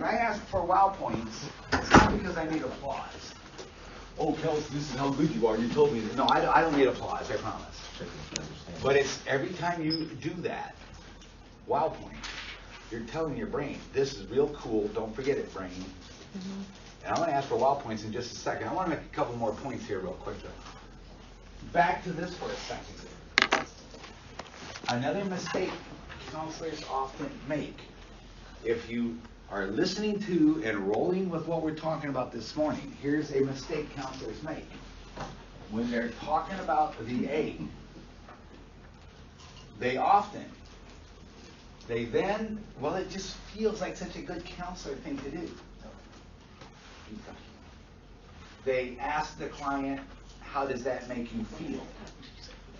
when I ask for wow points, it's not because I need applause. Oh, Kelsey, this is how good you are. You told me that. No, I don't need applause, I promise. But it's every time you do that, wow point, you're telling your brain, this is real cool. Don't forget it, brain. Mm-hmm. And I'm going to ask for wow points in just a second. I want to make a couple more points here real quick, though. Back to this for a second. Another mistake counselors often make, if you are listening to and rolling with what we're talking about this morning, here's a mistake counselors make. When they're talking about the A, they then, well, it just feels like such a good counselor thing to do. They ask the client, how does that make you feel?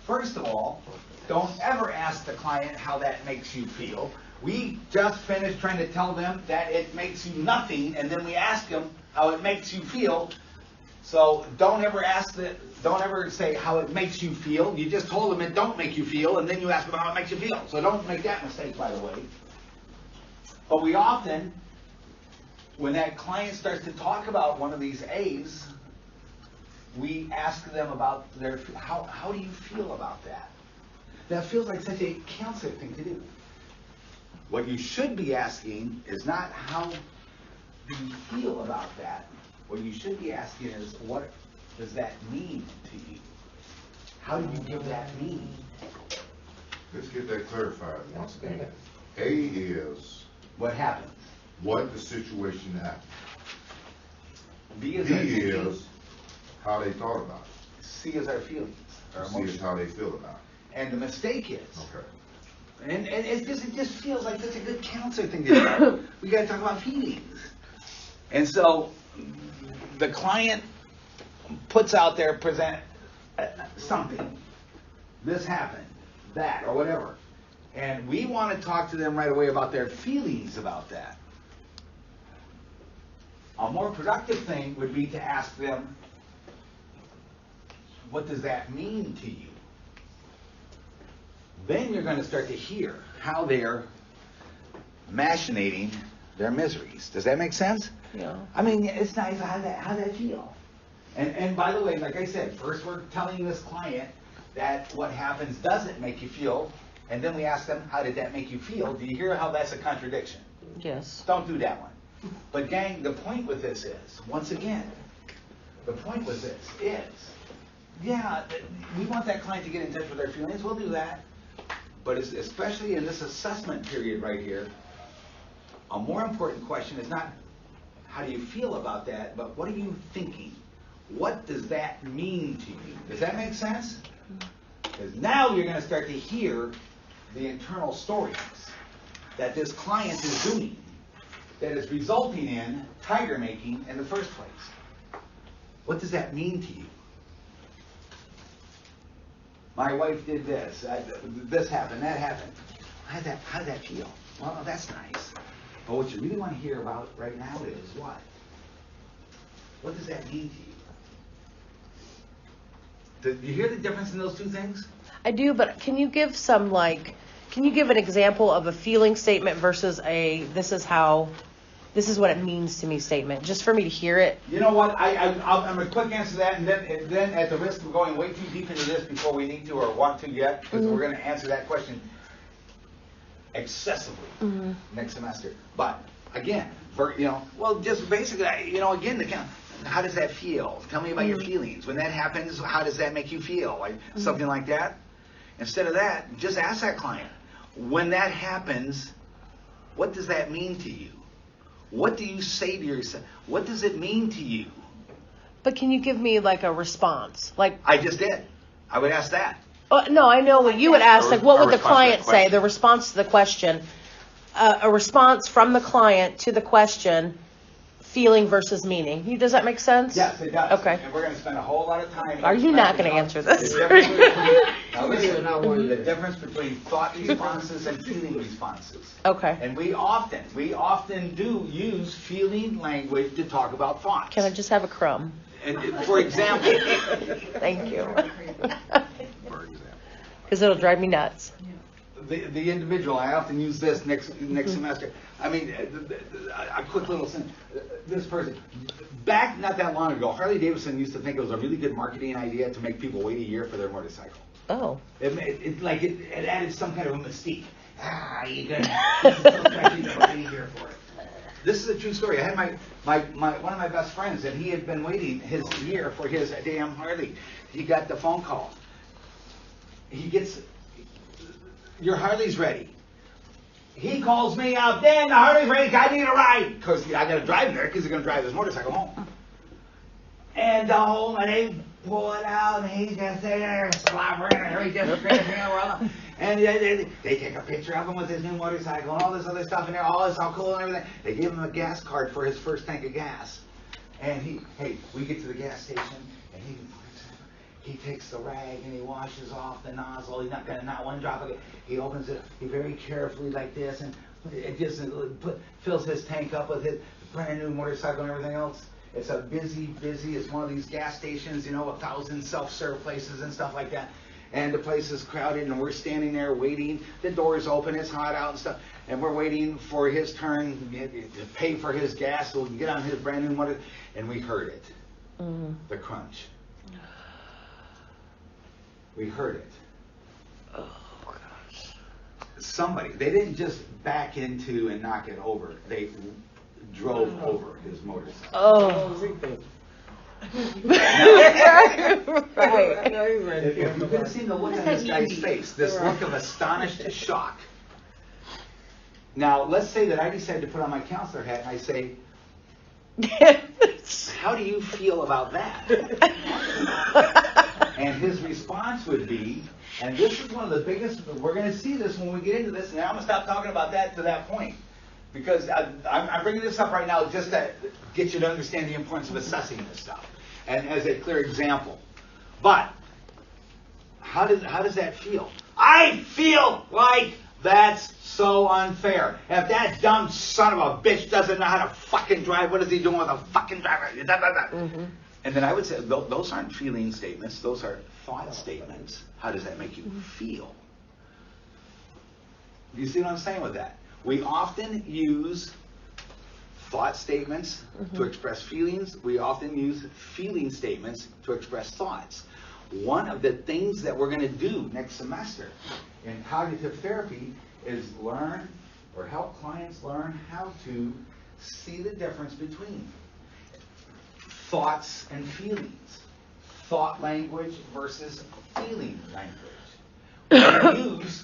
First of all, don't ever ask the client how that makes you feel. We just finished trying to tell them that it makes you nothing, and then we ask them how it makes you feel. So don't ever say how it makes you feel. You just told them it don't make you feel, and then you ask them how it makes you feel. So don't make that mistake, by the way. But we often, when that client starts to talk about one of these A's, we ask them about how do you feel about that? That feels like such a counselor thing to do. What you should be asking is not how do you feel about that. What you should be asking is, what does that mean to you? How do you give that meaning? Let's get that clarified once again. A is what happens. What the situation happened. B is how they thought about it. C is our feelings. Our C is how they feel about it. And the mistake is. Okay. And it just feels like such a good counselor thing to do. We got to talk about feelings. And so the client puts out there, present something. This happened, that, or whatever. And we want to talk to them right away about their feelings about that. A more productive thing would be to ask them, what does that mean to you? Then you're going to start to hear how they're machinating their miseries. Does that make sense? Yeah. I mean, it's nice. How that feel? And by the way, like I said, first we're telling this client that what happens doesn't make you feel, and then we ask them, how did that make you feel? Do you hear how that's a contradiction? Yes. Don't do that one. But gang, the point with this is, once again, the point with this is, yeah, we want that client to get in touch with their feelings. We'll do that. But especially in this assessment period right here, a more important question is not how do you feel about that, but what are you thinking? What does that mean to you? Does that make sense? Because now you're going to start to hear the internal stories that this client is doing that is resulting in tiger making in the first place. What does that mean to you? My wife did this. This happened. That happened. How did that feel? Well, that's nice. But what you really want to hear about right now is what? What does that mean to you? Do you hear the difference in those two things? I do, but can you give an example of a feeling statement versus this is what it means to me statement, just for me to hear it? You know what? I'm a quick answer to that, and then at the risk of going way too deep into this before we need to or want to yet, because we're going to answer that question excessively next semester. But again, just basically, again, how does that feel? Tell me about your feelings. When that happens, how does that make you feel? Like something like that. Instead of that, just ask that client, when that happens, what does that mean to you? What do you say to yourself? What does it mean to you? But can you give me like a response? Like I just did. I would ask that. No, I know what you would ask. Like, what would the client say? The response to the question. A response from the client to the question, feeling versus meaning. Does that make sense? Yes, it does. Okay. And we're going to spend a whole lot of time. Are you not going to answer this? The difference between thought responses and feeling responses. Okay. And we often do use feeling language to talk about thoughts. Can I just have a crumb? And for example. Thank you. Because it'll drive me nuts. the individual, I often use this next semester. I mean, a quick little thing. This person, back not that long ago, Harley Davidson used to think it was a really good marketing idea to make people wait a year for their motorcycle. Oh. It added some kind of a mystique. You're gonna wait a year for it. This is a true story. I had one of my best friends, and he had been waiting his year for his damn Harley. He got the phone call. He gets, your Harley's ready. He calls me up, Dan, the Harley's ready, I need a ride. Because I got to drive him there because he's going to drive his motorcycle home. And they pull it out, and he's just there slobbering, and he's just grinning around. And they take a picture of him with his new motorcycle and all this other stuff, and they're all cool and everything. They give him a gas card for his first tank of gas. And we get to the gas station, and he takes the rag and he washes off the nozzle. He's not gonna, not one drop of it. He opens it, he very carefully like this, and it just fills his tank up with his brand new motorcycle and everything else. It's a busy, it's one of these gas stations, 1,000 self-serve places and stuff like that. And the place is crowded, and we're standing there waiting. The door's open, it's hot out and stuff, and we're waiting for his turn to pay for his gas so we can get on his brand new motor. And we heard it, the crunch. We heard it. Oh, gosh. Somebody, they didn't just back into and knock it over. They drove over his motorcycle. Oh. Right. If you could have seen the look on this guy's face, this look of astonished shock. Now, let's say that I decide to put on my counselor hat and I say, how do you feel about that? And his response would be, and this is one of the biggest, we're going to see this when we get into this, and I'm going to stop talking about that to that point. Because I'm bringing this up right now just to get you to understand the importance of assessing this stuff. And as a clear example. But, how does that feel? I feel like that's so unfair. If that dumb son of a bitch doesn't know how to fucking drive, what is he doing with a fucking driver? Mm-hmm. And then I would say, those aren't feeling statements, those are thought statements. How does that make you feel? You see what I'm saying with that? We often use thought statements to express feelings. We often use feeling statements to express thoughts. One of the things that we're going to do next semester in cognitive therapy is learn or help clients learn how to see the difference between thoughts and feelings. Thought language versus feeling language. When we use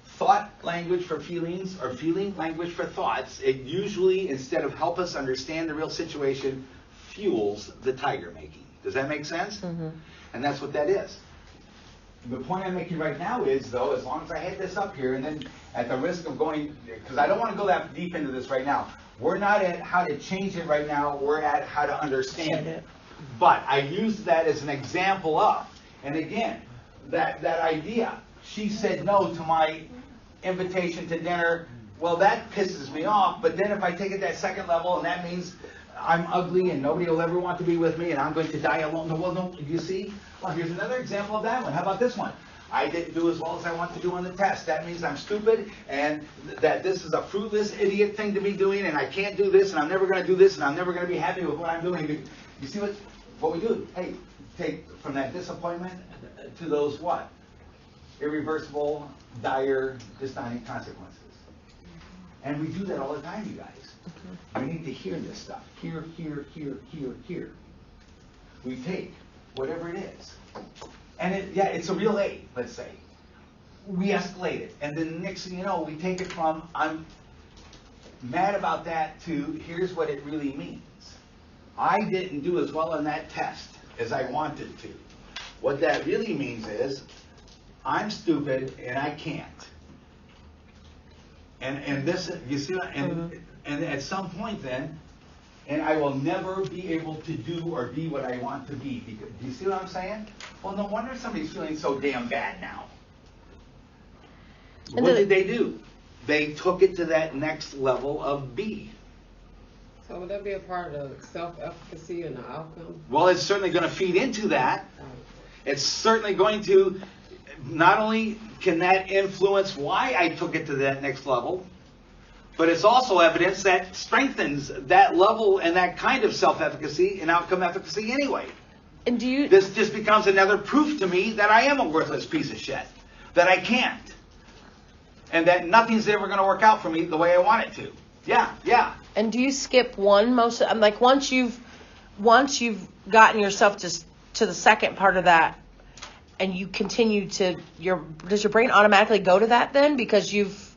thought language for feelings or feeling language for thoughts, it usually, instead of help us understand the real situation, fuels the tiger making. Does that make sense? Mm-hmm. And that's what that is. The point I'm making right now is, though, as long as I head this up here, and then at the risk of going, because I don't want to go that deep into this right now. We're not at how to change it right now. We're at how to understand it. But I use that as an example of, and again, that idea. She said no to my invitation to dinner. Well, that pisses me off. But then if I take it that second level, and that means I'm ugly and nobody will ever want to be with me and I'm going to die alone. Well, no, you see? Well, here's another example of that one. How about this one? I didn't do as well as I want to do on the test. That means I'm stupid and that this is a fruitless idiot thing to be doing and I can't do this and I'm never going to do this and I'm never going to be happy with what I'm doing. You see what we do? Hey, take from that disappointment to those what? Irreversible, dire, dysonic consequences. And we do that all the time, you guys. We need to hear this stuff. Here. We take whatever it is. And it's a real aid, let's say. We escalate it. And then next thing you know, we take it from, I'm mad about that, to here's what it really means. I didn't do as well on that test as I wanted to. What that really means is, I'm stupid and I can't. And this, you see, and at some point then, and I will never be able to do or be what I want to be. Because, do you see what I'm saying? Well, no wonder somebody's feeling so damn bad now. And what did they do? They took it to that next level of B. So would that be a part of self-efficacy and the outcome? Well, it's certainly going to feed into that. It's certainly going to, not only can that influence why I took it to that next level, but it's also evidence that strengthens that level and that kind of self-efficacy and outcome efficacy anyway. And do you? This just becomes another proof to me that I am a worthless piece of shit, that I can't, and that nothing's ever going to work out for me the way I want it to. Yeah. And do you skip one most? I'm like, once you've gotten yourself to the second part of that, and you continue to does your brain automatically go to that then because you've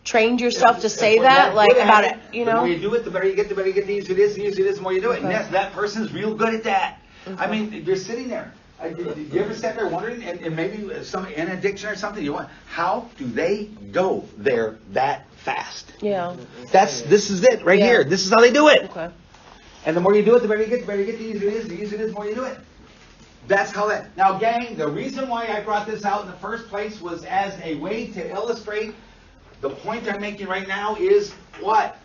trained yourself to say that, like about it, you know? The more you do it, the better you get, the easier it is, the more you do it. And yes, that person's real good at that. I mean, you're sitting there. Did you ever sit there wondering, and maybe an addiction or something, how do they go there that fast? Yeah. This is it right here. This is how they do it. Okay. And the more you do it, the better you get, the easier it is, the more you do it. That's how that. Now, gang, the reason why I brought this out in the first place was as a way to illustrate the point I'm making right now is what?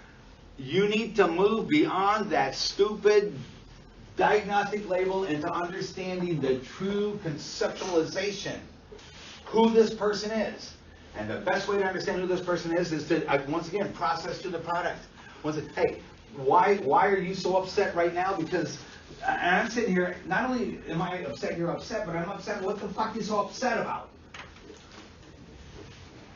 You need to move beyond that stupid diagnostic label into understanding the true conceptualization, who this person is. And the best way to understand who this person is to, once again, process to the product. Hey, why are you so upset right now? Because and I'm sitting here, not only am I upset you're upset, but I'm upset, what the fuck are you so upset about?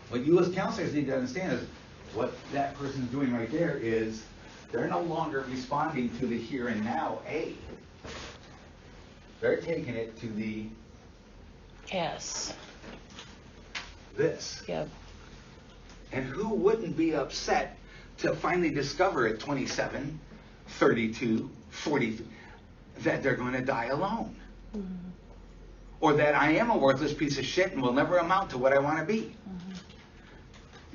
What you as counselors need to understand is what that person's doing right there is they're no longer responding to the here and now A. They're taking it to the Yes. this. Yep. And who wouldn't be upset to finally discover at 27, 32, 43 that they're going to die alone? Mm-hmm. Or that I am a worthless piece of shit and will never amount to what I want to be. Mm-hmm.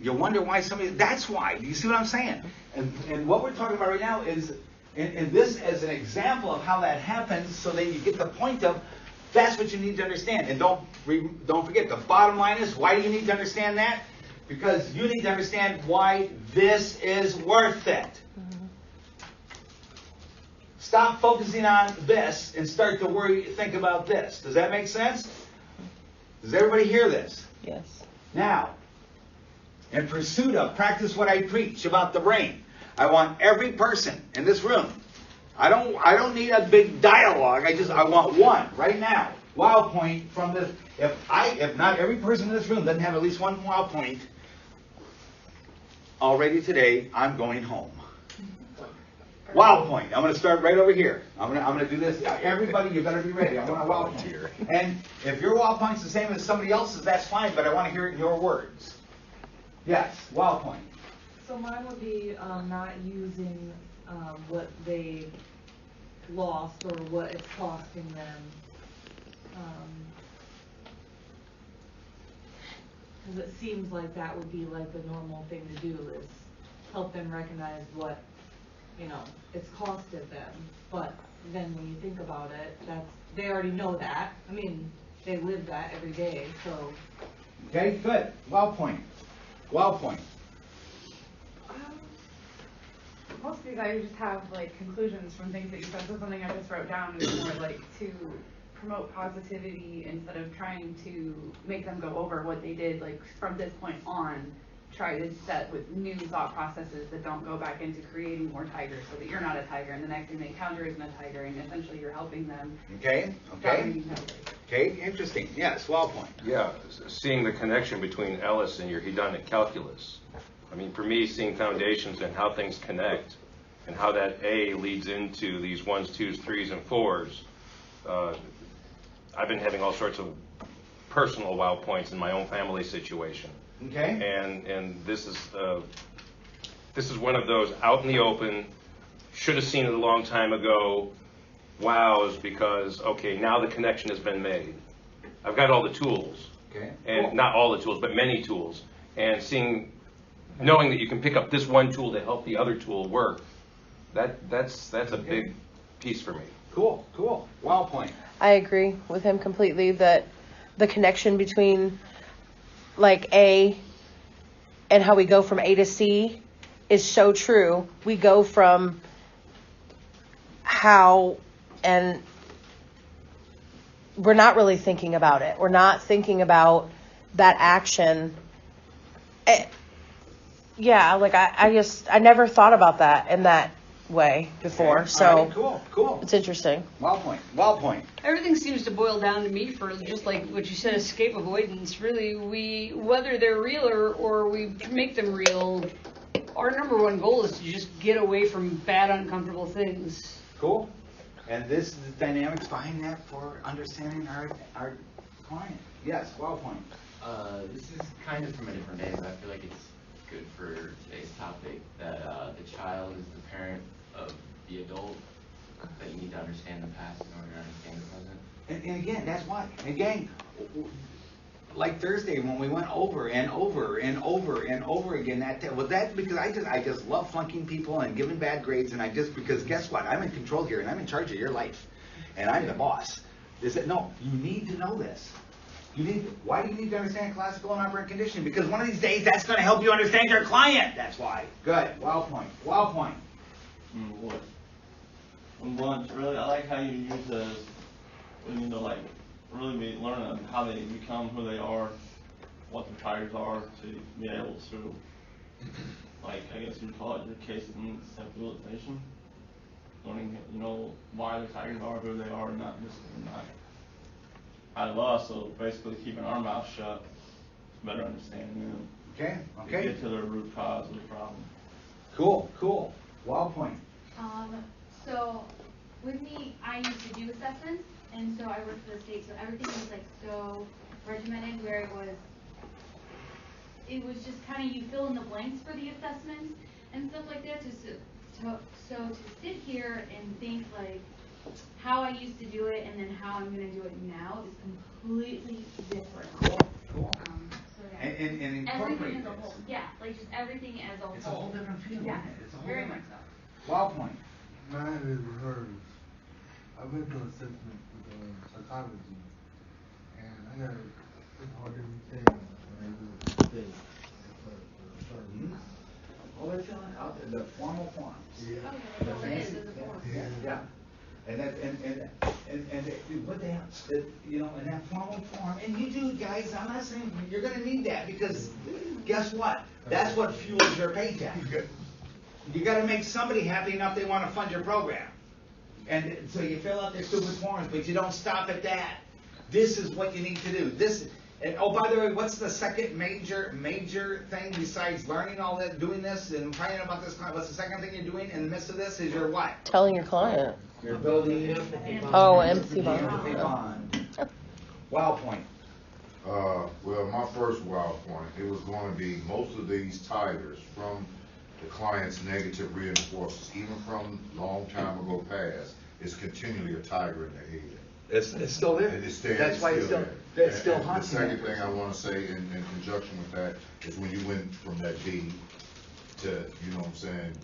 You wonder why that's why. Do you see what I'm saying? And what we're talking about right now is, and this as an example of how that happens so that you get the point of, that's what you need to understand. And don't forget, the bottom line is, why do you need to understand that? Because you need to understand why this is worth it. Mm-hmm. Stop focusing on this and start to think about this. Does that make sense? Does everybody hear this? Yes. Now, in pursuit of practice what I preach about the brain, I want every person in this room. I don't need a big dialogue. I want one right now. Wow point from this. If not every person in this room doesn't have at least one wow point already today, I'm going home. Wow point. I'm going to start right over here. I'm going to do this. Everybody, you better be ready. I want a wow point. And if your wow point's the same as somebody else's, that's fine. But I want to hear it in your words. Yes, wow point. So mine would be not using what they lost or what it's costing them. Because it seems like that would be like the normal thing to do is help them recognize what, it's costed them. But then when you think about it, they already know that. I mean, they live that every day, so. Okay, good. Wow point. Wow point. Most of these I just have like conclusions from things that you said. So something I just wrote down is more like to promote positivity instead of trying to make them go over what they did. Like from this point on, try to set with new thought processes that don't go back into creating more tigers, so that you're not a tiger and the next thing they encounter isn't a tiger, and essentially you're helping them. Okay. Okay, interesting. Yes, well point. Yeah, seeing the connection between Ellis and your hedonic calculus. I mean, for me, seeing foundations and how things connect and how that A leads into these 1s, 2s, 3s, and 4s. I've been having all sorts of personal wow points in my own family situation. Okay. And this is one of those out in the open, should have seen it a long time ago, wows, because, okay, now the connection has been made. I've got all the tools. Okay. And not all the tools, but many tools. And knowing that you can pick up this one tool to help the other tool work, that's a big piece for me. Cool. Wow point. I agree with him completely that the connection between like A and how we go from A to C is so true. We go from how and we're not really thinking about it. We're not thinking about that action. Yeah, like I never thought about that in that way before. Okay, So all right, cool. it's interesting. Wild point. Everything seems to boil down to me for just like what you said, escape avoidance. Really, whether they're real or we make them real, our number one goal is to just get away from bad, uncomfortable things. Cool. And this is the dynamics behind that for understanding our client. Yes, wild point. This is kind of from a different day, but I feel like it's good for today's topic, that the child is the parent of the adult, that you need to understand the past in order to understand the present. And again, that's why. Again, like Thursday when we went over and over again that's because I just love flunking people and giving bad grades, and because guess what? I'm in control here and I'm in charge of your life. And I'm the boss. Is that no, you need to know this. Why do you need to understand classical and operant conditioning? Because one of these days that's going to help you understand your client. That's why. Good. Wild point. Lunch, really, I like how you use those when you like really be learning how they become who they are, what their triggers are, to be able to, like, I guess you'd call it your case and self-realization. Learning, why their triggers are who they are, not out of us. So basically keeping our mouth shut, better understanding them. Okay. To get to the root cause of the problem. Cool. Wild point. So with me, I used to do assessments, and so I worked for the state, so everything was like so regimented where it was just kind of you fill in the blanks for the assessments and stuff like that. So to sit here and think like how I used to do it and then how I'm going to do it now is completely different. Cool. So yeah. And everything incorporate as a whole. this. Yeah, like just everything as a whole. It's a whole different feeling. Yeah, Isn't it? It's a whole very different- much so. Wild point. Mine is hers. I went to assessment with psychology, and I got a hard everything when I do the state. Oh, it's out there, the formal forms. Yeah. Okay, that's all it is a form. Yeah. And what they have, in that formal form, and you do, guys, I'm not saying, you're gonna need that, because guess what? That's what fuels your paycheck. You gotta make somebody happy enough they wanna fund your program. And so you fill out their stupid forms, but you don't stop at that. This is what you need to do. And oh, by the way, what's the second major thing besides learning all that, doing this, and finding out about this client? What's the second thing you're doing in the midst of this? Is your what? Telling your client. You're building empathy bond. Wild point. Well, my first wild point, it was going to be most of these tigers from the client's negative reinforcers, even from long time ago past, is continually a tiger in their head. It's still there. And it stands That's why it's there. still And haunting. the second thing I want to say in conjunction with that is when you went from that D to,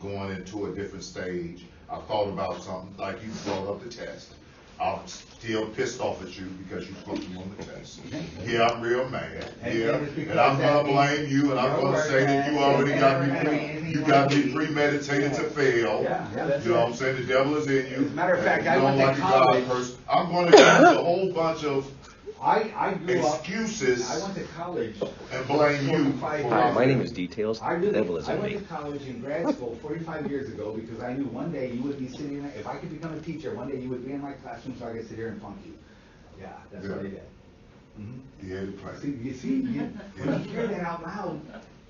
going into a different stage, I thought about something, like you brought up the test. I'm still pissed off at you because you put me on the test. Yeah, I'm real mad. And I'm gonna blame you, and I'm gonna say that you already got me premeditated to fail. That's You know what I'm saying? The devil is in you. As a matter of fact, You I don't went to like a God college. person. I'm gonna use a whole bunch of I grew up. excuses I went to college. and blame you. 45 for years my ago. Details. I went to college in grad school 45 years ago because I knew one day you would be sitting in, if I could become a teacher, one day you would be in my classroom so I could sit here and flunk you. Yeah, that's what I did. You had to play. When you hear that out loud,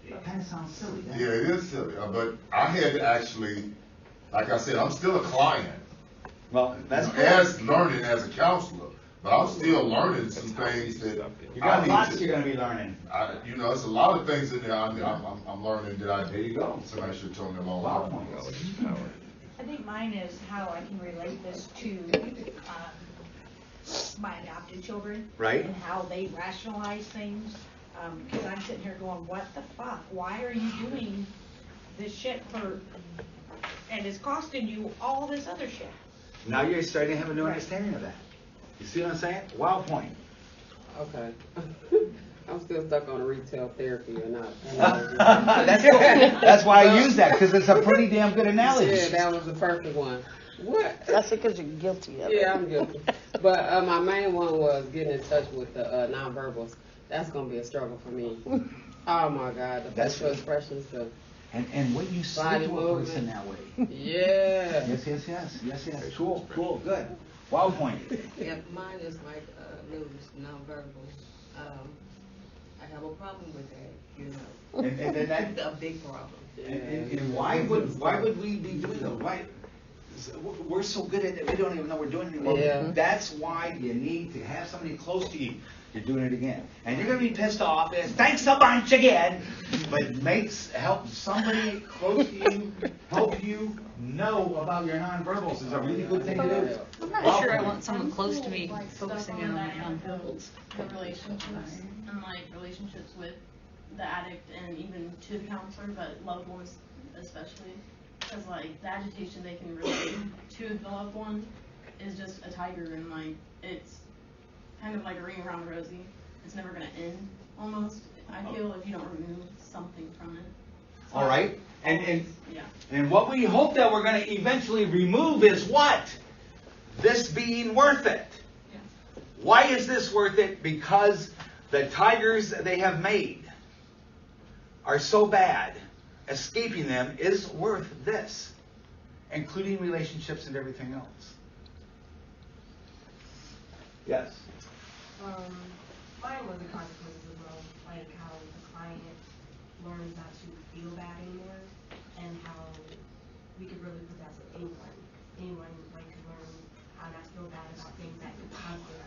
it kind of sounds silly, doesn't Yeah, it? it is silly, but I had to actually, like I said, I'm still a client. Well, that's You know, as learning as a counselor, but I'm still learning some things that You got I lots need you're to. gonna be learning. It's a lot of things in there I'm learning that There you go. somebody should tell me along. Wild points. I think mine is how I can relate this to my adopted children. Right. And how they rationalize things. Because I'm sitting here going, what the fuck? Why are you doing this shit and it's costing you all this other shit? Now you're starting to have a new understanding of that. You see what I'm saying? Wild point. Okay. I'm still stuck on retail therapy or not. That's cool. That's why I use that, because it's a pretty damn good analogy. Yeah, that was the perfect one. What? That's because you're guilty of it. Yeah, I'm guilty. But my main one was getting in touch with the nonverbals. That's gonna be a struggle for me. Oh my God, the That's facial expressions, the And what you say Body to a movement. person that way. yeah. Yes. Cool, good. Wild point. Yeah, mine is like loose, nonverbal. I have a problem with that, you know. And that, A big problem. and why would we be doing that? Why? We're so good at it, we don't even know we're doing it anymore. Yeah. That's why you need to have somebody close to you. You're doing it again. And you're gonna be pissed off, and thanks a bunch again. But help somebody close to you, help you know about your nonverbals is a really good thing to do. I'm not sure I want someone close to me focusing in on my nonverbals. The relationships and like relationships with the addict and even to the counselor, but loved ones especially. Because like the agitation they can relate to the loved one is just a tiger, and like it's kind of like a ring around the rosy. It's never gonna end almost. I feel if you don't remove something from it. All right, and Yeah. what we hope that we're going to eventually remove is what? This being worth it. Yeah. Why is this worth it? Because the tigers they have made are so bad, escaping them is worth this, including relationships and everything else. Yes. Mine was the consequences as well, like how the client learns not to feel bad anymore, and how we could really put that to anyone. Anyone like could learn how not to feel bad about things that could conflict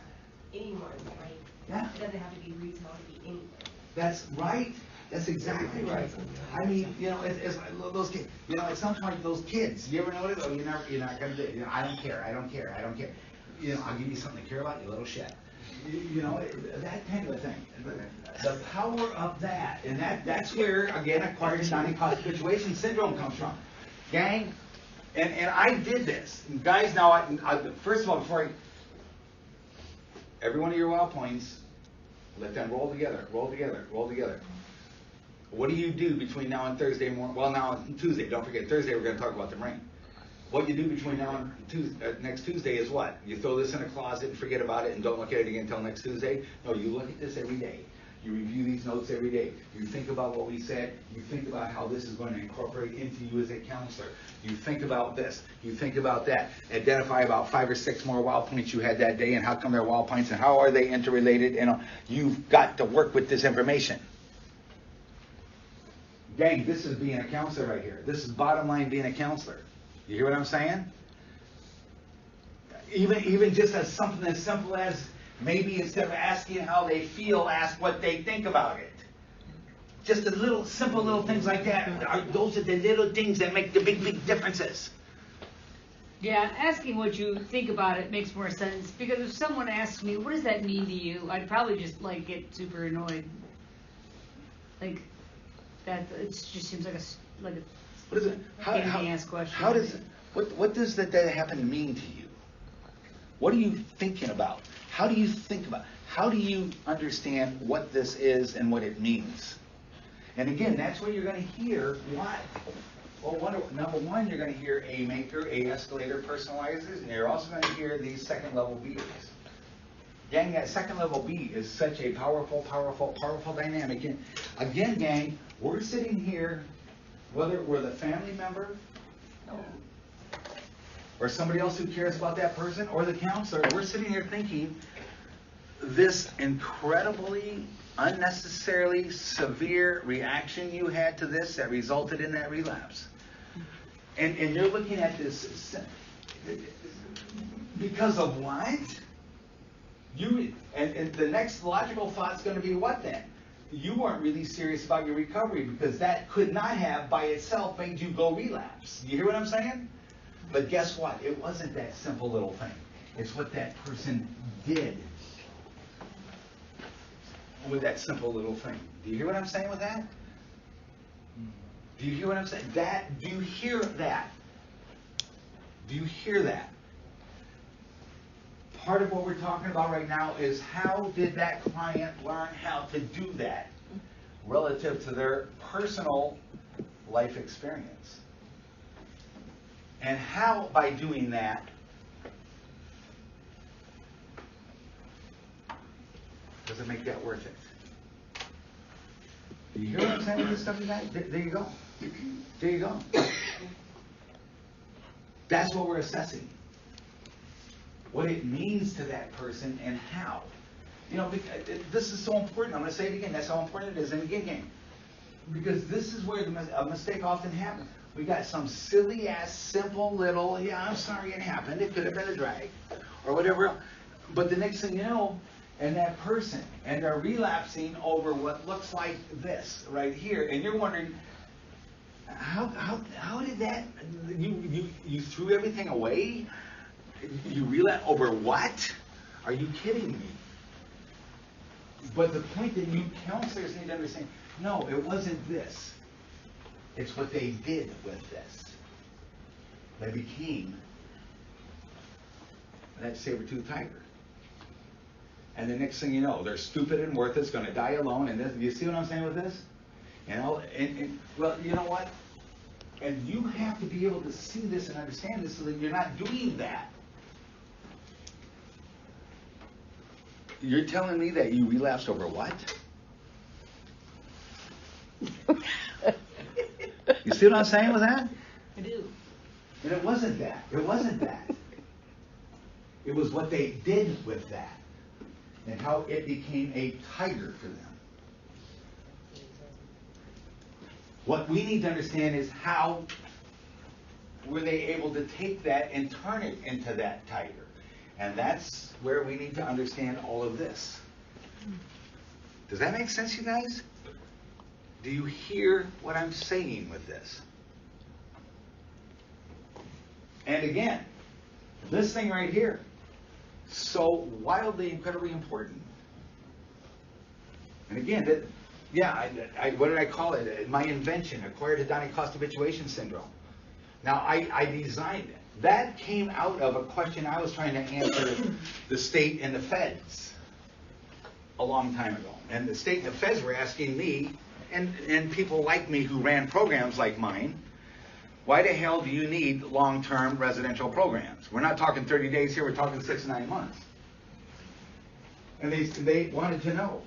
anyone, right? Yeah. It doesn't have to be retail, it could be anything. That's right. That's exactly right. I mean, you know, it's like those kids. You know, it sounds like those kids. You ever notice? Oh, you're not gonna do it. You know, I don't care. You know, I'll give you something to care about, you little shit. You know, that kind of a thing. The power of that, and that's where, again, acquired non-imposter situation syndrome comes from. Gang, and I did this. And guys, now, first of all, before every one of your wild points, let them roll together. What do you do between now and Thursday morning? Well, now on Tuesday. Don't forget, Thursday we're going to talk about the ring. What you do between now and next Tuesday is what? You throw this in a closet and forget about it and don't look at it again until next Tuesday? No, you look at this every day. You review these notes every day. You think about what we said. You think about how this is going to incorporate into you as a counselor. You think about this. You think about that. Identify about 5 or 6 more wild points you had that day and how come they're wild points and how are they interrelated. And you've got to work with this information. Gang, this is being a counselor right here. This is bottom line being a counselor. You hear what I'm saying? Even just as something as simple as maybe instead of asking how they feel, ask what they think about it. Just the simple little things like that. Those are the little things that make the big differences. Yeah, asking what you think about it makes more sense, because if someone asks me, what does that mean to you? I'd probably just like get super annoyed. Like that, it just seems like a What is it? pain in the ass question. How does what does that happen mean to you? What are you thinking about? How do you think about? How do you understand what this is and what it means? And again, that's where you're going to hear what. Well, number one, you're going to hear A maker, A escalator, personalizers, and you're also going to hear these second level Bs. Gang, that second level B is such a powerful dynamic. And again, gang, we're sitting here, whether we're the family member or somebody else who cares about that person or the counselor, we're sitting here thinking this incredibly unnecessarily severe reaction you had to this that resulted in that relapse. And you're looking at this because of what? And the next logical thought is going to be what then? You weren't really serious about your recovery because that could not have by itself made you go relapse. You hear what I'm saying? But guess what? It wasn't that simple little thing. It's what that person did with that simple little thing. Do you hear what I'm saying with that? Do you hear what I'm saying? Do you hear that? Do you hear that? Part of what we're talking about right now is how did that client learn how to do that relative to their personal life experience? And how, by doing that, does it make that worth it? Do you hear what I'm saying with this stuff, you guys? There you go. There you go. That's what we're assessing. What it means to that person and how. You know, this is so important. I'm going to say it again. That's how important it is. And again, because this is where a mistake often happens. We got some silly ass, simple little, yeah, I'm sorry it happened. It could have been a drag or whatever else. But the next thing you know, and that person, and they're relapsing over what looks like this right here. And you're wondering, how did that, you threw everything away? You relapse over what? Are you kidding me? But the point that you counselors need to understand, no, it wasn't this. It's what they did with this. They became that saber-toothed tiger. And the next thing you know, they're stupid and worthless, going to die alone. And this, you see what I'm saying with this? You know, well, you know what? And you have to be able to see this and understand this so that you're not doing that. You're telling me that you relapsed over what? You see what I'm saying with that? I do. And it wasn't that. It wasn't that. It was what they did with that. And how it became a tiger for them. What we need to understand is how were they able to take that and turn it into that tiger. And that's where we need to understand all of this. Does that make sense, you guys? Do you hear what I'm saying with this? And again, this thing right here, so wildly, incredibly important. And again, what did I call it? My invention, acquired hedonic cost habituation syndrome. Now, I designed it. That came out of a question I was trying to answer the state and the feds a long time ago. And the state and the feds were asking me, and people like me who ran programs like mine, why the hell do you need long-term residential programs? We're not talking 30 days here, we're talking 6 to 9 months. And they wanted to know,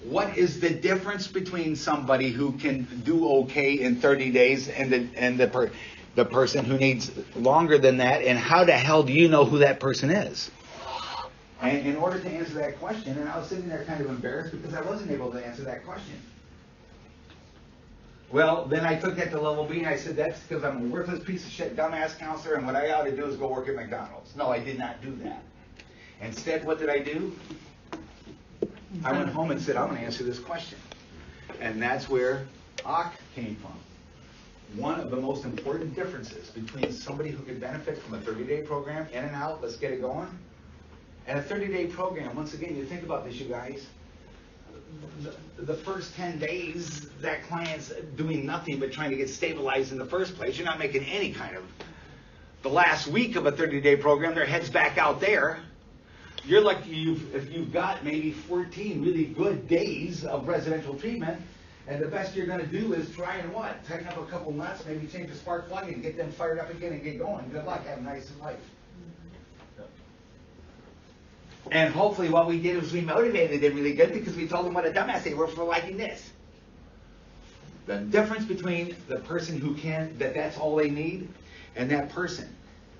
what is the difference between somebody who can do okay in 30 days and the person who needs longer than that, and how the hell do you know who that person is? And in order to answer that question, and I was sitting there kind of embarrassed because I wasn't able to answer that question. Well, then I took that to level B and I said, that's because I'm a worthless piece of shit, dumbass counselor, and what I ought to do is go work at McDonald's. No, I did not do that. Instead, what did I do? I went home and said, I'm going to answer this question. And that's where OC came from. One of the most important differences between somebody who could benefit from a 30-day program, in and out, let's get it going, and a 30-day program. Once again, you think about this, you guys. The first 10 days, that client's doing nothing but trying to get stabilized in the first place. You're not making any kind of... The last week of a 30-day program, their head's back out there. You're lucky if you've got maybe 14 really good days of residential treatment, and the best you're going to do is try and what? Tighten up a couple nuts, maybe change the spark plug and get them fired up again and get going. Good luck. Have a nice life. And hopefully what we did was we motivated them really good because we told them what a dumbass they were for liking this. The difference between the person who can, that's all they need, and that person.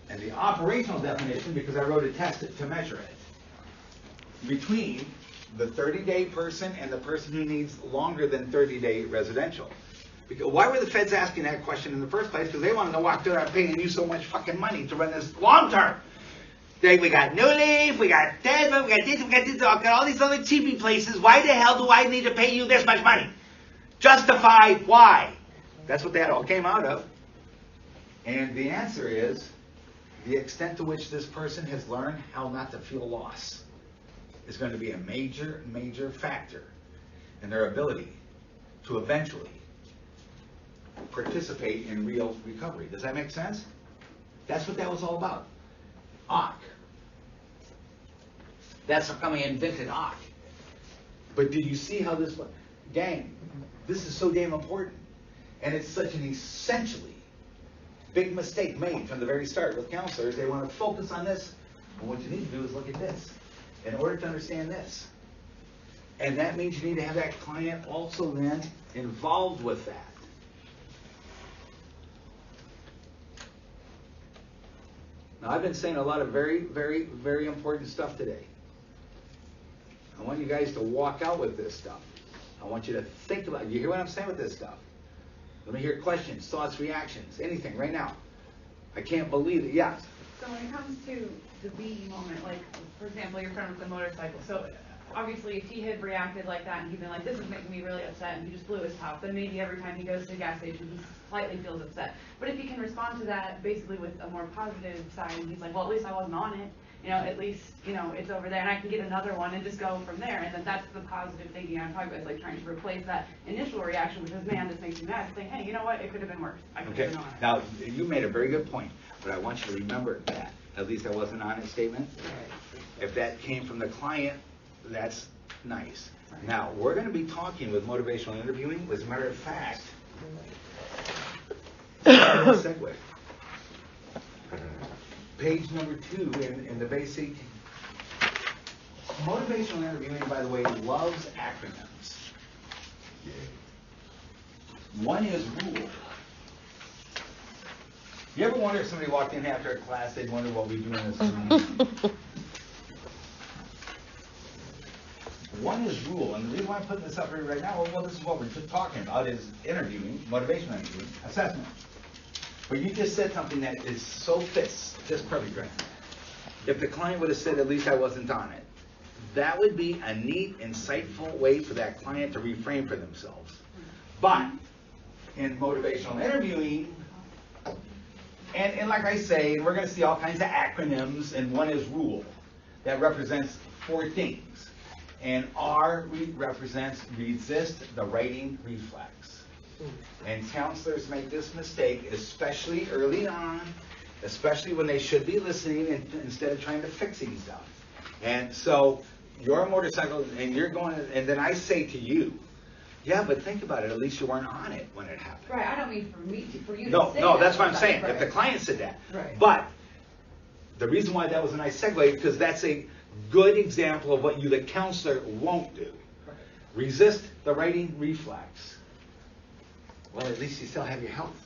And the operational definition, because I wrote a test to measure it, between the 30-day person and the person who needs longer than 30-day residential. Because why were the feds asking that question in the first place? Because they want to know why they're not paying you so much fucking money to run this long term. We got New Leaf, we got Deadman, we got this, we got all these other cheapy places. Why the hell do I need to pay you this much money? Justify why. That's what that all came out of. And the answer is the extent to which this person has learned how not to feel loss is going to be a major, major factor in their ability to eventually participate in real recovery. Does that make sense? That's what that was all about. OC. That's how come I invented OC. But do you see how this, gang, this is so damn important. And it's such an essentially big mistake made from the very start with counselors. They want to focus on this, and what you need to do is look at this in order to understand this. And that means you need to have that client also then involved with that. Now, I've been saying a lot of very, very, very important stuff today. I want you guys to walk out with this stuff. I want you to think about it. You hear what I'm saying with this stuff? Let me hear questions, thoughts, reactions, anything right now. I can't believe it. Yes. So when it comes to the B moment, like, for example, your friend with the motorcycle, so obviously if he had reacted like that and he'd been like, this is making me really upset, and he just blew his top, then maybe every time he goes to the gas station, he slightly feels upset. But if he can respond to that basically with a more positive side, and he's like, well, at least I wasn't on it, you know, at least, you know, it's over there, and I can get another one and just go from there, and then that's the positive thinking I'm talking about, is like trying to replace that initial reaction, which is, man, this makes me mad, saying, hey, you know what, it could have been worse. I could have been on it. Now, you made a very good point, but I want you to remember that. At least I wasn't on it statement. If that came from the client, that's nice. Now, we're going to be talking with motivational interviewing. As a matter of fact, segue. Page number 2 in the basic. Motivational interviewing, by the way, loves acronyms. One is rule. You ever wonder if somebody walked in after a class, they'd wonder what we do in this room? One is rule, and the reason why I'm putting this up here right now, well, this is what we're just talking about, is interviewing, motivational interviewing, assessment. But you just said something that is so fits, just perfect right now. If the client would have said, at least I wasn't on it, that would be a neat, insightful way for that client to reframe for themselves. But in motivational interviewing, and like I say, we're going to see all kinds of acronyms, and one is rule. That represents 4 things. And R represents resist the writing reflex. And counselors make this mistake, especially early on, especially when they should be listening instead of trying to fixing stuff. And so you're a motorcycle, and you're going, and then I say to you, yeah, but think about it. At least you weren't on it when it happened. Right, I don't mean for you to No, say no, that. that's what I'm saying. Right. If the client said that. Right. But the reason why that was a nice segue, because that's a good example of what you, the counselor, won't do. Right. Resist the writing reflex. Well, at least you still have your health.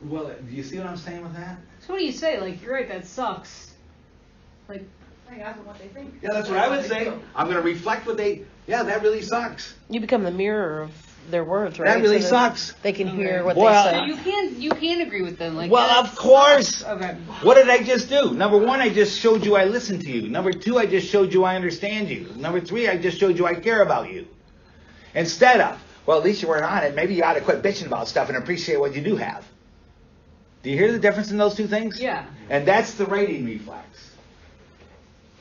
Well, do you see what I'm saying with that? So what do you say? Like, you're right, that sucks. Like, Like, ask them what they think. Yeah, that's what I would say. I'm going to reflect what they, yeah, that really sucks. You become the mirror of their words, right? That really So sucks. They can hear what Well, they so say. you can agree with them. Like, Well, that of course. sucks. Okay. What did I just do? Number 1, I just showed you I listen to you. Number 2, I just showed you I understand you. Number 3, I just showed you I care about you. Instead of, well, at least you weren't on it. Maybe you ought to quit bitching about stuff and appreciate what you do have. Do you hear the difference in those 2 things? Yeah. And that's the writing reflex.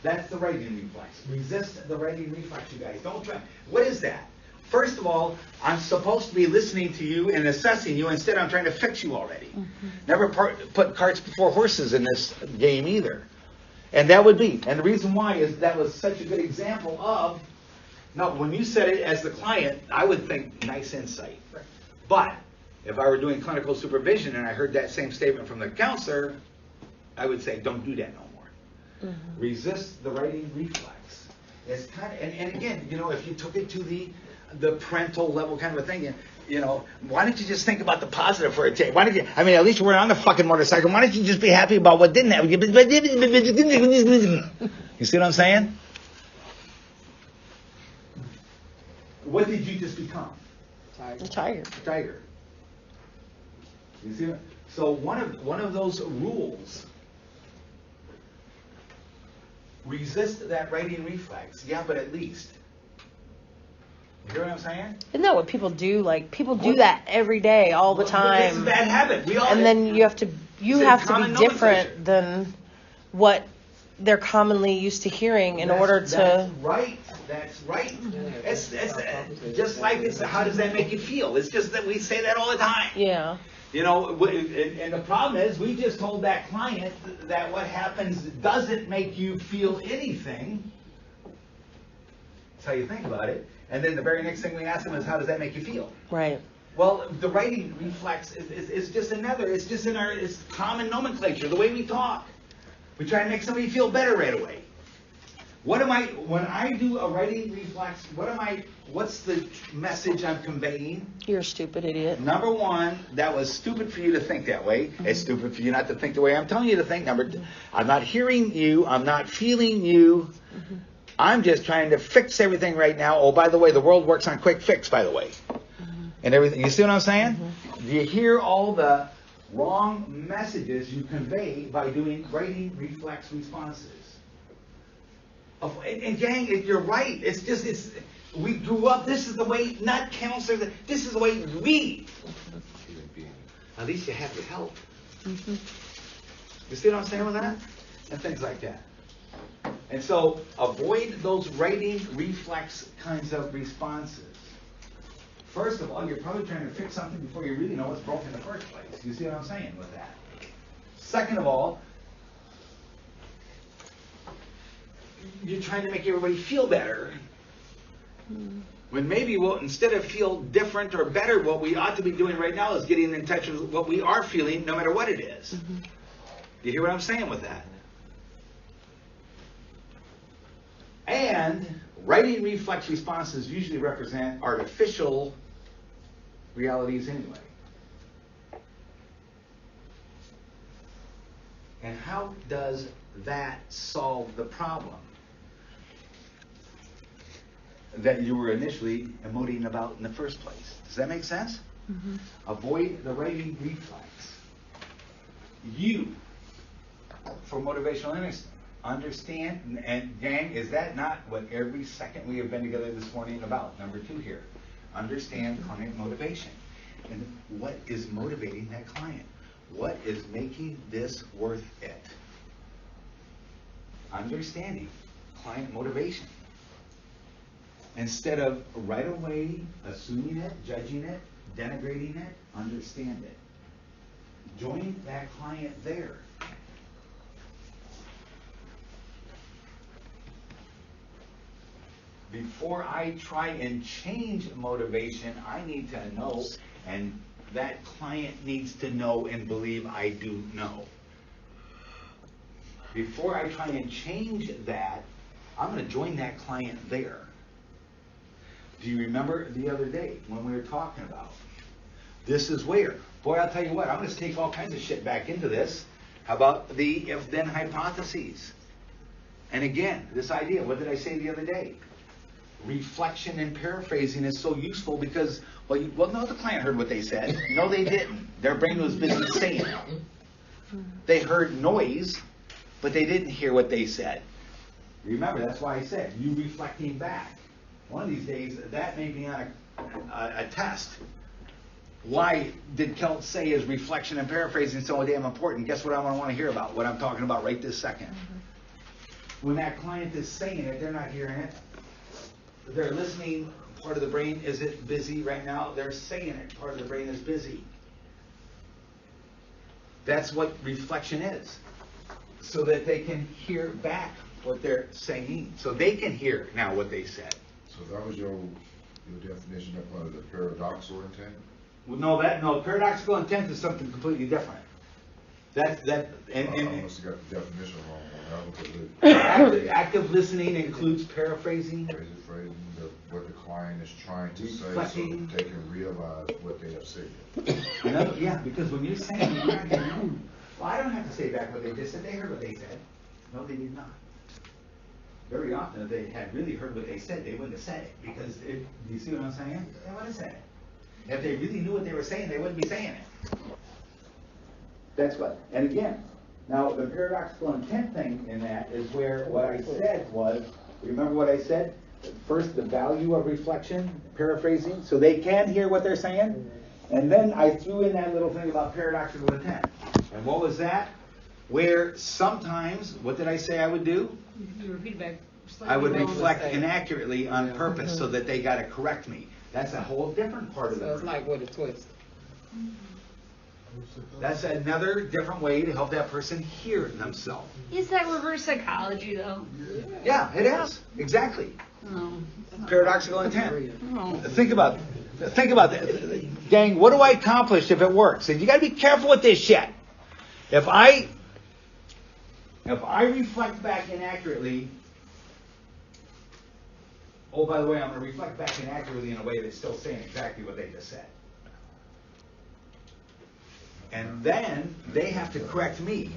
That's the writing reflex. Resist the writing reflex, you guys. Don't try. What is that? First of all, I'm supposed to be listening to you and assessing you. Instead, I'm trying to fix you already. Mm-hmm. Never put carts before horses in this game either. And that would be. And the reason why is that was such a good example of, no, when you said it as the client, I would think nice insight. Right. But if I were doing clinical supervision and I heard that same statement from the counselor, I would say, don't do that no more. Mm-hmm. Resist the writing reflex. It's kind of, and again, you know, if you took it to the parental level kind of a thing, you know, why don't you just think about the positive for a change? Why don't you, I mean, at least we're on the fucking motorcycle. Why don't you just be happy about what didn't happen? You see what I'm saying? What did you just become? Tiger. Tiger. You see what? So one of those rules. Resist that writing reflex. Yeah, but at least. You hear what I'm saying? Isn't that what people do? Like, people do that every day, all the time. It's a bad habit. We all. And then you have to be different than what they're commonly used to hearing in order to. That's right. That's right. It's just like it's. How does that make you feel? It's just that we say that all the time. Yeah. You know, and the problem is we just told that client that what happens doesn't make you feel anything. That's how you think about it. And then the very next thing we ask them is, how does that make you feel? Right. Well, the writing reflex is just another, it's just in our, it's common nomenclature, the way we talk. We try to make somebody feel better right away. When I do a writing reflex, what's the message I'm conveying? You're a stupid idiot. Number one, that was stupid for you to think that way. It's stupid for you not to think the way I'm telling you to think. Number two, I'm not hearing you, I'm not feeling you. I'm just trying to fix everything right now. Oh, by the way, the world works on quick fix, by the way. And everything. You see what I'm saying? Do you hear all the wrong messages you convey by doing writing reflex responses? And gang, you're right. We grew up, this is the way, not counselors, this is the way we. At least you have your help. You see what I'm saying with that? And things like that. And so avoid those writing reflex kinds of responses. First of all, you're probably trying to fix something before you really know what's broken in the first place. You see what I'm saying with that? Second of all, you're trying to make everybody feel better. When maybe instead of feel different or better, what we ought to be doing right now is getting in touch with what we are feeling, no matter what it is. You hear what I'm saying with that? And writing reflex responses usually represent artificial realities anyway. And how does that solve the problem that you were initially emoting about in the first place? Does that make sense? Avoid the writing reflex. You, for motivational innocence, understand, and gang, is that not what every second we have been together this morning about? Number 2 here. Understand client motivation. And what is motivating that client? What is making this worth it? Understanding client motivation. Instead of right away assuming it, judging it, denigrating it, understand it. Join that client there. Before I try and change motivation, I need to know, and that client needs to know and believe I do know. Before I try and change that, I'm going to join that client there. Do you remember the other day when we were talking about this is where? Boy, I'll tell you what, I'm going to take all kinds of shit back into this. How about the if-then hypotheses? And again, this idea, what did I say the other day? Reflection and paraphrasing is so useful because, no, the client heard what they said. No, they didn't. Their brain was busy saying it. They heard noise, but they didn't hear what they said. Remember, that's why I said, you reflecting back. One of these days, that may be on a test. Why did Kelt say is reflection and paraphrasing so damn important? Guess what I want to hear about? What I'm talking about right this second. When that client is saying it, they're not hearing it. They're listening, part of the brain isn't busy right now. They're saying it, part of the brain is busy. That's what reflection is. So that they can hear back what they're saying. So they can hear now what they said. So that was your definition of part of the paradoxical intent? Well, no, paradoxical intent is something completely different. I must have got the definition wrong. Active listening includes paraphrasing. Phrasing what the client is trying to say so that they can realize what they have said. Yeah, because when you're saying, you're not hearing, well, I don't have to say back what they just said. They heard what they said. No, they did not. Very often, if they had really heard what they said, they wouldn't have said it. Because, do you see what I'm saying? They would have said it. If they really knew what they were saying, they wouldn't be saying it. That's what, and again, now the paradoxical intent thing in that is where what I said was, remember what I said? First, the value of reflection, paraphrasing, so they can hear what they're saying. And then I threw in that little thing about paradoxical intent. And what was that? Where sometimes, what did I say I would do? You repeat back. I would reflect inaccurately on purpose so that they got to correct me. That's a whole different part of the brain. So it's like with a twist. That's another different way to help that person hear themselves. Is that reverse psychology, though? Yeah, it is. Exactly. No. Paradoxical intent. No. Think about it. Think about that. Gang, what do I accomplish if it works? And you gotta be careful with this shit. If I reflect back inaccurately, oh, by the way, I'm gonna reflect back inaccurately in a way that's still saying exactly what they just said. And then they have to correct me,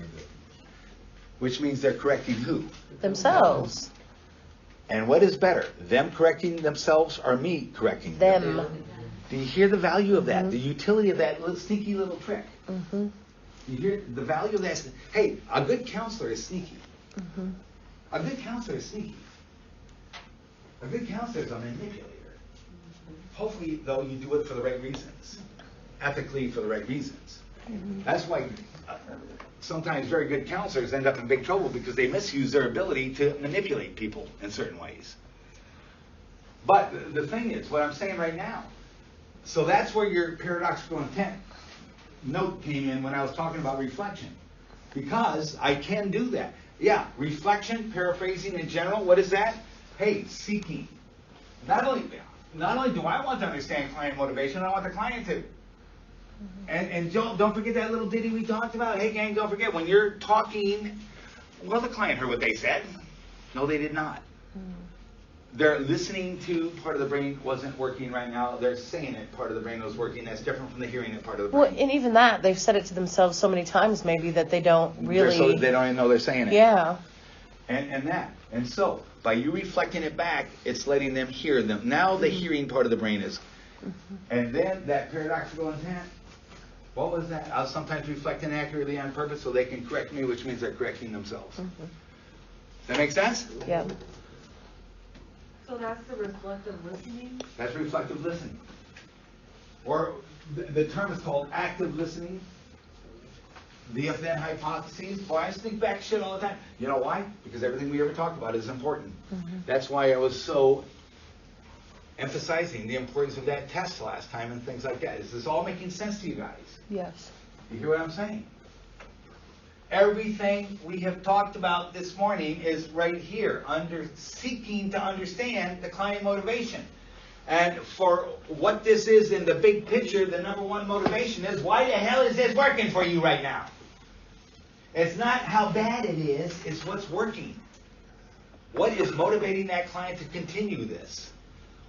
which means they're correcting who? Themselves. And what is better, them correcting themselves or me correcting them? Do you hear the value of that? The utility of that little sneaky little trick? You hear the value of that? Hey, a good counselor is sneaky. A good counselor is sneaky. A good counselor is a manipulator. Hopefully, though, you do it for the right reasons. Ethically for the right reasons. That's why sometimes very good counselors end up in big trouble because they misuse their ability to manipulate people in certain ways. But the thing is, what I'm saying right now, so that's where your paradoxical intent note came in when I was talking about reflection. Because I can do that. Yeah, reflection, paraphrasing in general, what is that? Hey, seeking. Not only do I want to understand client motivation, I want the client to. And don't forget that little ditty we talked about. Hey gang, don't forget, when you're talking, well, the client heard what they said. No, they did not. Their listening to part of the brain wasn't working right now. They're saying it, part of the brain was working. That's different from the hearing it part of the brain. Well, and even that, they've said it to themselves so many times maybe that they don't really... They don't even know they're saying it. Yeah. And so, by you reflecting it back, it's letting them hear them. Now the hearing part of the brain is... And then that paradoxical intent, what was that? I'll sometimes reflect inaccurately on purpose so they can correct me, which means they're correcting themselves. Does that make sense? Yeah. So that's the reflective listening? That's reflective listening. Or the term is called active listening. The if-then hypotheses. Boy, I just think back shit all the time. You know why? Because everything we ever talked about is important. That's why I was so emphasizing the importance of that test last time and things like that. Is this all making sense to you guys? Yes. You hear what I'm saying? Everything we have talked about this morning is right here, under seeking to understand the client motivation. And for what this is in the big picture, the number one motivation is, why the hell is this working for you right now? It's not how bad it is, it's what's working. What is motivating that client to continue this?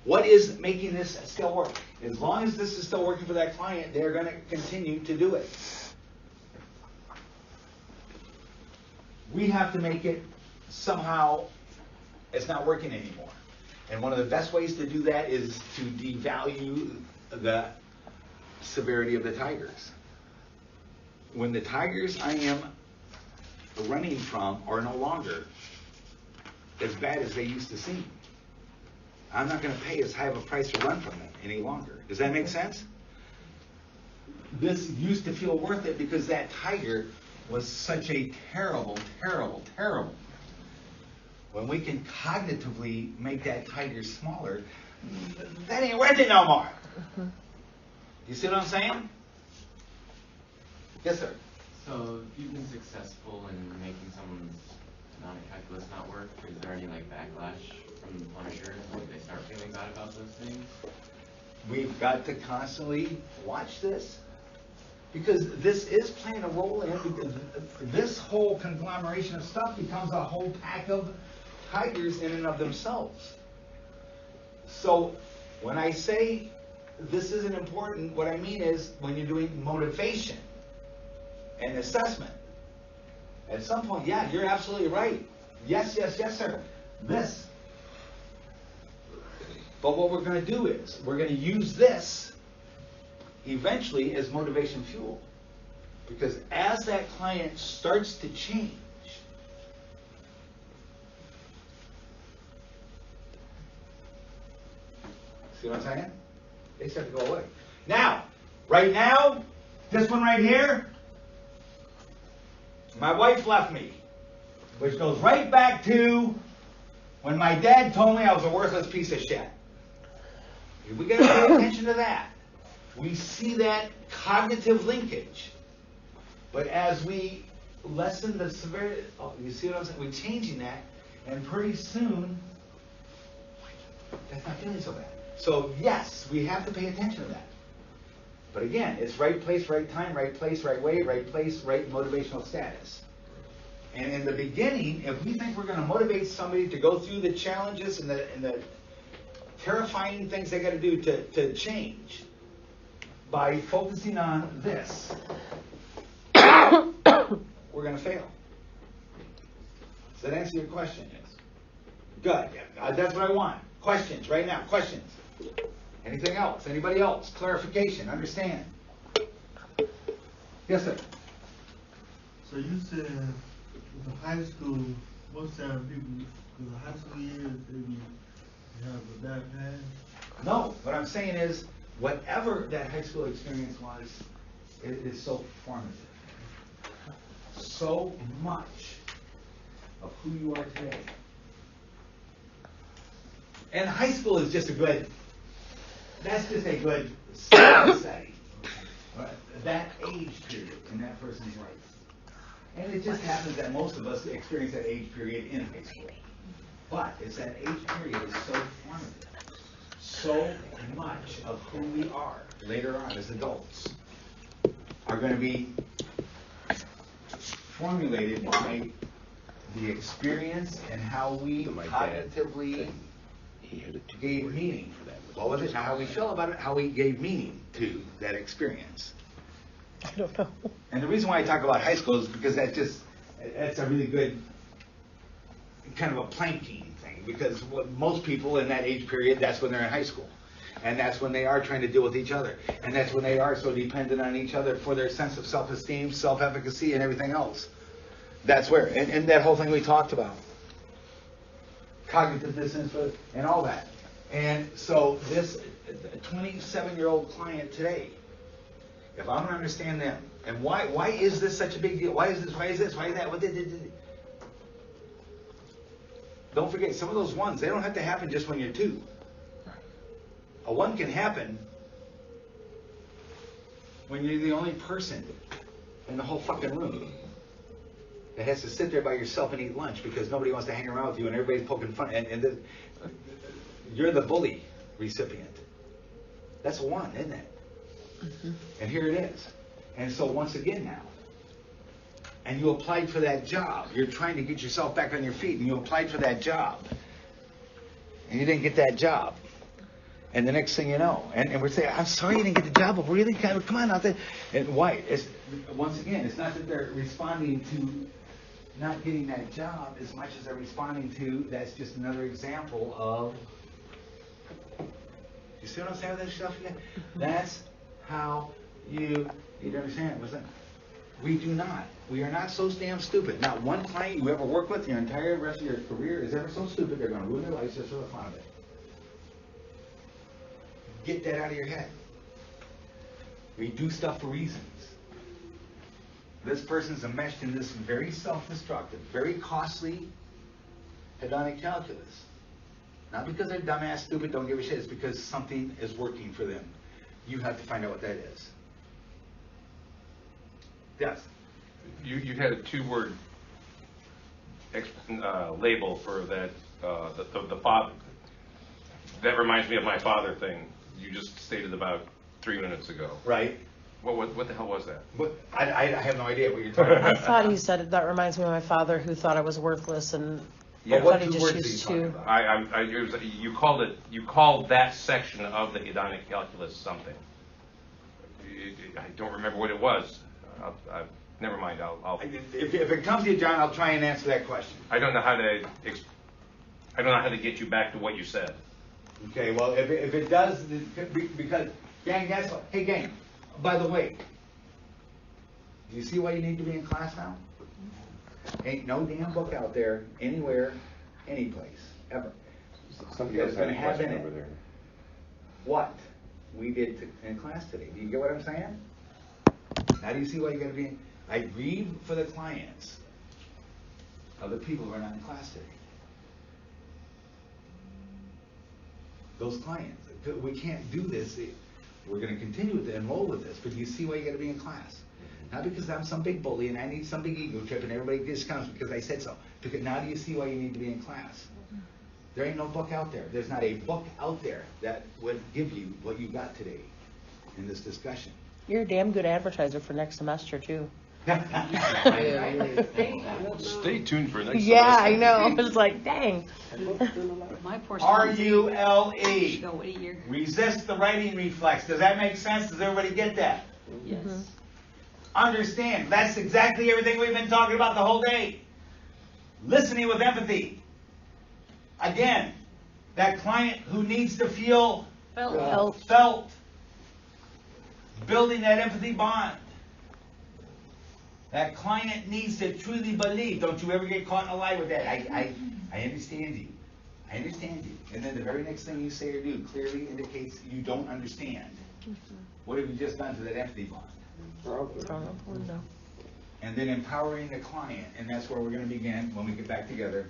What is making this still work? As long as this is still working for that client, they're going to continue to do it. We have to make it somehow, it's not working anymore. And one of the best ways to do that is to devalue the severity of the tigers. When the tigers I am running from are no longer as bad as they used to seem, I'm not going to pay as high of a price to run from them any longer. Does that make sense? This used to feel worth it because that tiger was such a terrible, terrible, terrible. When we can cognitively make that tiger smaller, that ain't worth it no more. You see what I'm saying? Yes, sir. So if you've been successful in making someone's non-calculus not work, is there any like backlash from the punishers? Like they start feeling bad about those things? We've got to constantly watch this. Because this is playing a role in, because this whole conglomeration of stuff becomes a whole pack of tigers in and of themselves. So when I say this isn't important, what I mean is when you're doing motivation and assessment, at some point, yeah, you're absolutely right. Yes, sir. This. But what we're going to do is we're going to use this eventually as motivation fuel. Because as that client starts to change, see what I'm saying? They start to go away. Now, right now, this one right here, my wife left me, which goes right back to when my dad told me I was a worthless piece of shit. We got to pay attention to that. We see that cognitive linkage. But as we lessen the severity, you see what I'm saying? We're changing that, and pretty soon, that's not feeling so bad. So yes, we have to pay attention to that. But again, it's right place, right time, right place, right way, right place, right motivational status. And in the beginning, if we think we're going to motivate somebody to go through the challenges and the terrifying things they got to do to change by focusing on this, we're going to fail. Does that answer your question? Yes. Good. Yeah, that's what I want. Questions right now. Questions. Anything else? Anybody else? Clarification. Understand? Yes, sir. So you said with the high school, most time people, with the high school years, they have a bad past? No. What I'm saying is, whatever that high school experience was, it is so formative. So much of who you are today. And high school is just a good, that's just a good setting. That age period in that person's life. And it just happens that most of us experience that age period in high school. But it's that age period is so formative. So much of who we are later on as adults are going to be formulated by the experience and how we cognitively gave meaning. What was it? Not how we feel about it, how we gave meaning to that experience. I don't know. And the reason why I talk about high school is because that's a really good kind of a planking thing. Because most people in that age period, that's when they're in high school. And that's when they are trying to deal with each other. And that's when they are so dependent on each other for their sense of self-esteem, self-efficacy, and everything else. That's where, and that whole thing we talked about. Cognitive dissonance and all that. And so this 27-year-old client today, if I'm going to understand them, and why is this such a big deal? Why is this? Why is that? What did? Don't forget, some of those ones, they don't have to happen just when you're 2. A 1 can happen when you're the only person in the whole fucking room that has to sit there by yourself and eat lunch because nobody wants to hang around with you and everybody's poking fun. And you're the bully recipient. That's a 1, isn't it? Mm-hmm. And here it is. And so once again now, and you applied for that job. You're trying to get yourself back on your feet, and you applied for that job. And you didn't get that job. And the next thing you know, and we're saying, I'm sorry you didn't get the job, but really, come on out there. And why? Once again, it's not that they're responding to not getting that job as much as they're responding to, that's just another example of, you see what I'm saying with that stuff again? That's how you need to understand it. Listen, we are not so damn stupid. Not one client you ever work with your entire rest of your career is ever so stupid they're going to ruin their lives just for the fun of it. Get that out of your head. We do stuff for reasons. This person's enmeshed in this very self-destructive, very costly hedonic calculus. Not because they're dumbass, stupid, don't give a shit. It's because something is working for them. You have to find out what that is. Yes? You had a 2-word label for that, the father. That reminds me of my father thing you just stated about 3 minutes ago. Right. What the hell was that? I have no idea what you're talking about. I thought he said that reminds me of my father who thought I was worthless and Yeah, thought he just used 2. You called that section of the hedonic calculus something. I don't remember what it was. Never mind. If it comes to you, John, I'll try and answer that question. I don't know how to get you back to what you said. Okay. Well, if it does, because gang, guess what? Hey, gang. By the way, do you see why you need to be in class now? Ain't no damn book out there anywhere, any place, ever. Somebody else had a question over there. What we did in class today. Do you get what I'm saying? Now do you see why you got to be in? I grieve for the clients of the people who are not in class today. Those clients. We can't do this. We're going to continue to enroll with this, but do you see why you got to be in class? Not because I'm some big bully and I need some big ego trip and everybody discounts because I said so. Because now do you see why you need to be in class? There ain't no book out there. There's not a book out there that would give you what you got today in this discussion. You're a damn good advertiser for next semester too. Stay tuned for next Yeah, semester. I know. It's like, dang. My poor R-U-L-E. Go, what a year. Resist the writing reflex. Does that make sense? Does everybody get that? Yes. Understand, that's exactly everything we've been talking about the whole day. Listening with empathy. Again, that client who needs to feel felt. Building that empathy bond. That client needs to truly believe. Don't you ever get caught in a lie with that. I understand you. I understand you. And then the very next thing you say or do clearly indicates you don't understand. What have you just done to that empathy bond? And then empowering the client, and that's where we're going to begin when we get back together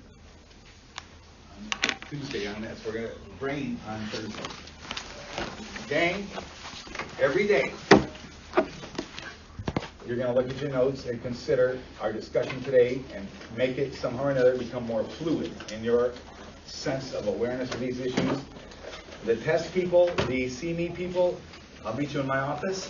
on Tuesday on this. We're going to brain on Thursday. Gang, every day you're going to look at your notes and consider our discussion today and make it somehow or another become more fluid in your sense of awareness of these issues. The test people, the see me people, I'll meet you in my office.